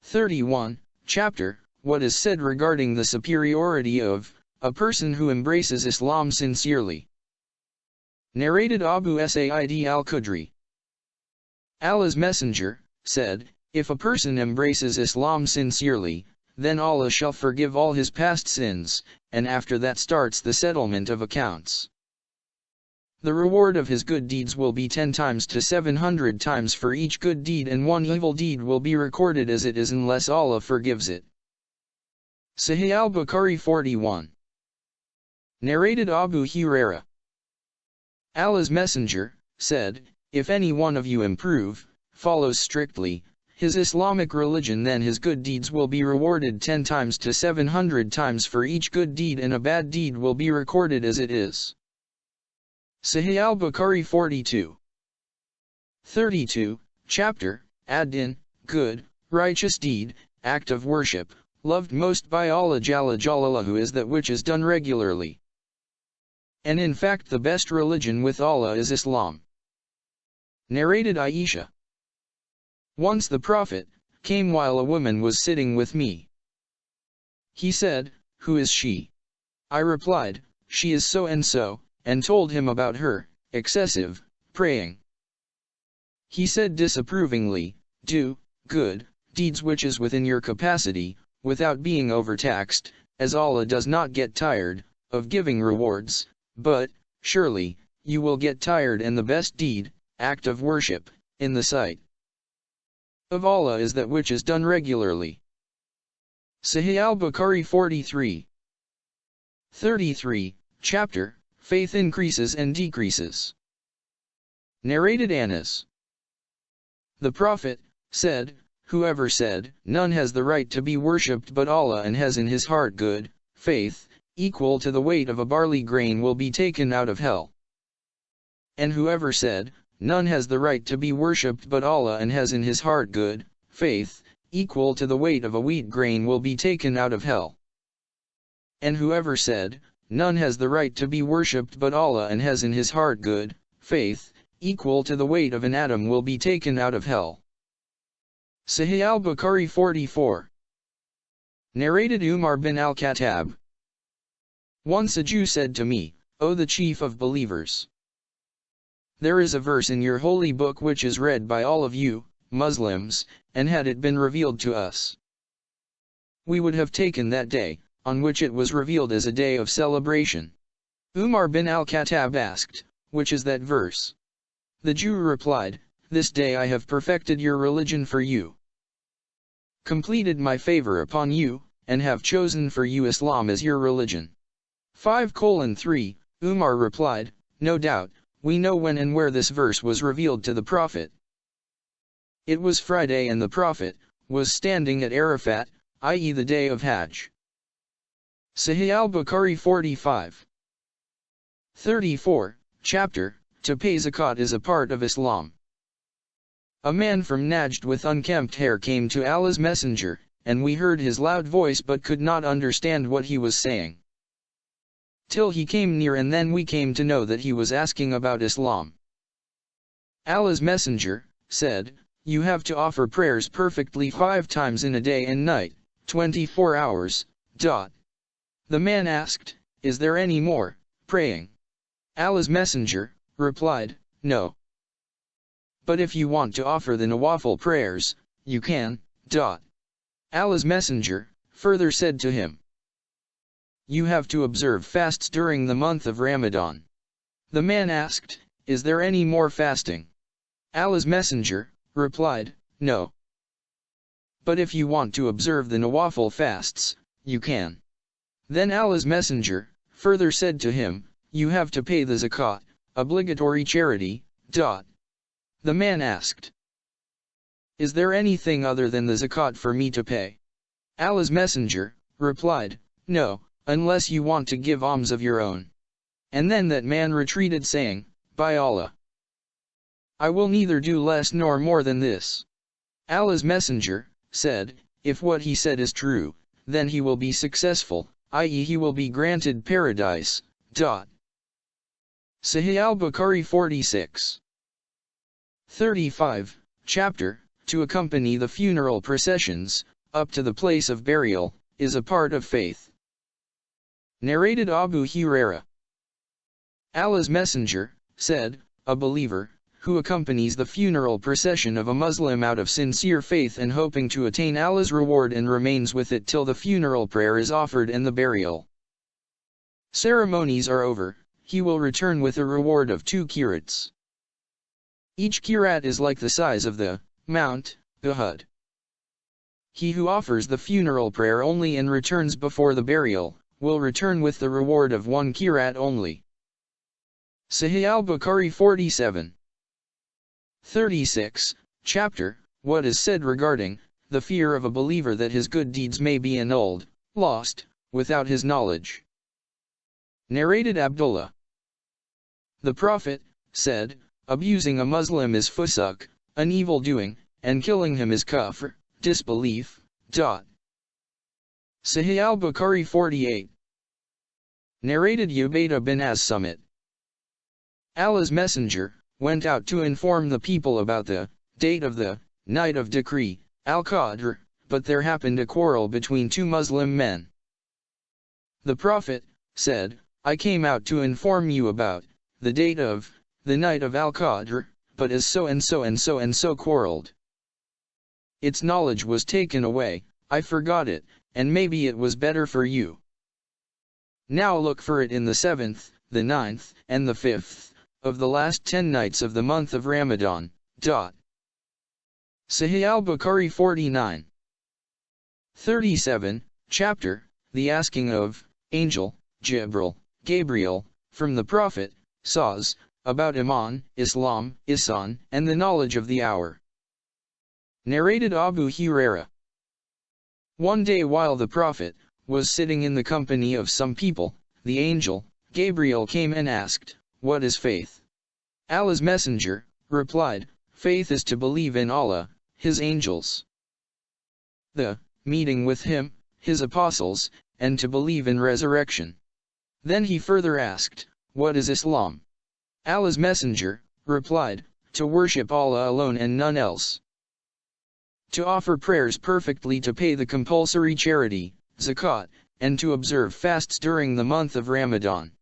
31. Chapter, what is said regarding the superiority of a person who embraces Islam sincerely. Narrated Abu Sa'id al-Khudri. Allah's Messenger said, if a person embraces Islam sincerely, then Allah shall forgive all his past sins, and after that starts the settlement of accounts. The reward of his good deeds will be 10 times to 700 times for each good deed, and one evil deed will be recorded as it is unless Allah forgives it. Sahih al-Bukhari 41. Narrated Abu Hurairah. Allah's Messenger said, if any one of you follows strictly his Islamic religion, then his good deeds will be rewarded 10 times to 700 times for each good deed, and a bad deed will be recorded as it is. Sahih al-Bukhari 42. 32. Chapter, Ad-Din, good, righteous deed, act of worship, loved most by Allah Jalla Jalaluhu is that which is done regularly. And in fact the best religion with Allah is Islam. Narrated Aisha. Once the Prophet came while a woman was sitting with me. He said, who is she? I replied, she is so and so, and told him about her excessive praying. He said disapprovingly, do good deeds which is within your capacity, without being overtaxed, as Allah does not get tired of giving rewards, but surely you will get tired, and the best deed, act of worship, in the sight of Allah is that which is done regularly. Sahih al-Bukhari 43. 33. Chapter, faith increases and decreases. Narrated Anas. The Prophet said, whoever said, none has the right to be worshipped but Allah, and has in his heart good faith, equal to the weight of a barley grain, will be taken out of hell. And whoever said, none has the right to be worshipped but Allah, and has in his heart good faith, equal to the weight of a wheat grain, will be taken out of hell. And whoever said, none has the right to be worshipped but Allah, and has in his heart good faith, equal to the weight of an atom, will be taken out of hell. Sahih al-Bukhari 44. Narrated Umar bin al-Khattab. Once a Jew said to me, O the chief of believers, there is a verse in your holy book which is read by all of you, Muslims, and had it been revealed to us, we would have taken that day, on which it was revealed, as a day of celebration. Umar bin al-Khattab asked, which is that verse? The Jew replied, this day I have perfected your religion for you, completed my favor upon you, and have chosen for you Islam as your religion. 5:3, Umar replied, no doubt, we know when and where this verse was revealed to the Prophet. It was Friday, and the Prophet was standing at Arafat, i.e. the day of Hajj. Sahih al-Bukhari 45. 34. Chapter, to pay zakat is a part of Islam. A man from Najd with unkempt hair came to Allah's Messenger, and we heard his loud voice but could not understand what he was saying, till he came near, and then we came to know that he was asking about Islam. Allah's Messenger said, you have to offer prayers perfectly 5 times in a day and night, 24 hours. The man asked, is there any more praying? Allah's Messenger replied, no. But if you want to offer the Nawafil prayers, you can. Allah's Messenger further said to him, you have to observe fasts during the month of Ramadan. The man asked, is there any more fasting? Allah's Messenger replied, no. But if you want to observe the Nawafil fasts, you can. Then Allah's Messenger further said to him, you have to pay the zakat, obligatory charity. The man asked, is there anything other than the zakat for me to pay? Allah's Messenger replied, no, unless you want to give alms of your own. And then that man retreated, saying, by Allah, I will neither do less nor more than this. Allah's Messenger said, if what he said is true, then he will be successful, i.e. he will be granted paradise. Sahih al-Bukhari 46. 35. Chapter, to accompany the funeral processions, up to the place of burial, is a part of faith. Narrated Abu Huraira. Allah's Messenger said, a believer, who accompanies the funeral procession of a Muslim out of sincere faith and hoping to attain Allah's reward and remains with it till the funeral prayer is offered and the burial ceremonies are over, he will return with a reward of 2 qirats. Each qirat is like the size of the Mount Uhud. He who offers the funeral prayer only and returns before the burial, will return with the reward of 1 qirat only. Sahih al-Bukhari 47. 36, chapter, what is said regarding the fear of a believer that his good deeds may be annulled, lost, without his knowledge. Narrated Abdullah. The Prophet said, abusing a Muslim is fusuk, an evil doing, and killing him is kufr, disbelief. Sahih al-Bukhari 48. Narrated Ubaydah bin as-Summit. Allah's Messenger went out to inform the people about the date of the night of decree, al-Qadr, but there happened a quarrel between 2 Muslim men. The Prophet said, I came out to inform you about the date of the night of al-Qadr, but as so and so and so and so quarreled. Its knowledge was taken away, I forgot it, and maybe it was better for you. Now look for it in the 7th, the 9th, and the 5th, of the last 10 nights of the month of Ramadan. Sahih al-Bukhari 49. 37, chapter, the asking of angel, Gabriel, from the Prophet, Sahs, about Iman, Islam, Ihsan, and the knowledge of the hour. Narrated Abu Huraira. One day while the Prophet was sitting in the company of some people, the angel, Gabriel came and asked, what is faith? Allah's Messenger replied, faith is to believe in Allah, His angels, the meeting with Him, His apostles, and to believe in resurrection. Then he further asked, what is Islam? Allah's Messenger replied, to worship Allah alone and none else, to offer prayers perfectly, to pay the compulsory charity, zakat, and to observe fasts during the month of Ramadan.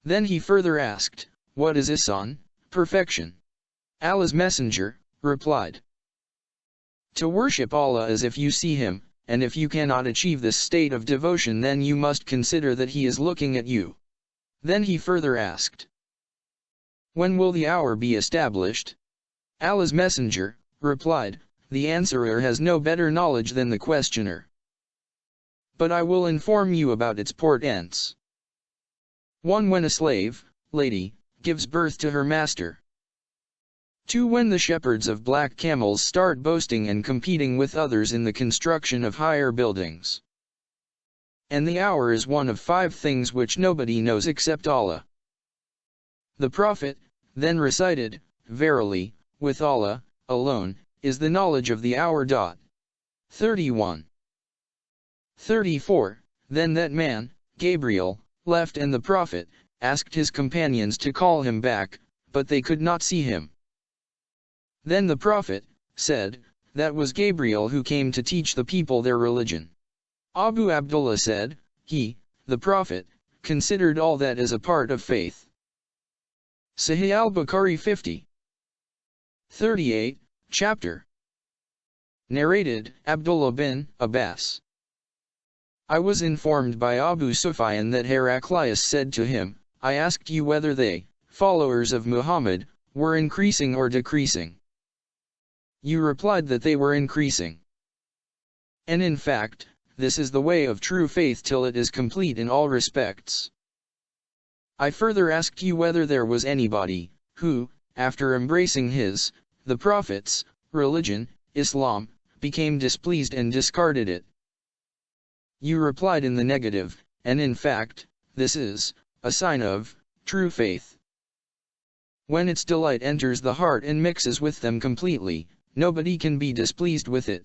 Then he further asked, what is Ihsan, perfection? Allah's Messenger replied, to worship Allah as if you see Him, and if you cannot achieve this state of devotion then you must consider that He is looking at you. Then he further asked, when will the hour be established? Allah's Messenger replied, the answerer has no better knowledge than the questioner. But I will inform you about its portents. 1. When a slave, lady, gives birth to her master. 2. When the shepherds of black camels start boasting and competing with others in the construction of higher buildings. And the hour is one of 5 things which nobody knows except Allah. The Prophet then recited, verily, with Allah alone is the knowledge of the hour. 31. 34. Then that man, Gabriel, left and the Prophet asked his companions to call him back, but they could not see him. Then the Prophet said, that was Gabriel who came to teach the people their religion. Abu Abdullah said, he, the Prophet, considered all that as a part of faith. Sahih al-Bukhari 50. 38, chapter. Narrated Abdullah bin Abbas. I was informed by Abu Sufyan that Heraclius said to him, I asked you whether they, followers of Muhammad, were increasing or decreasing. You replied that they were increasing. And in fact, this is the way of true faith till it is complete in all respects. I further asked you whether there was anybody, who, after embracing his, the Prophet's, religion, Islam, became displeased and discarded it. You replied in the negative, and in fact, this is a sign of true faith. When its delight enters the heart and mixes with them completely, nobody can be displeased with it.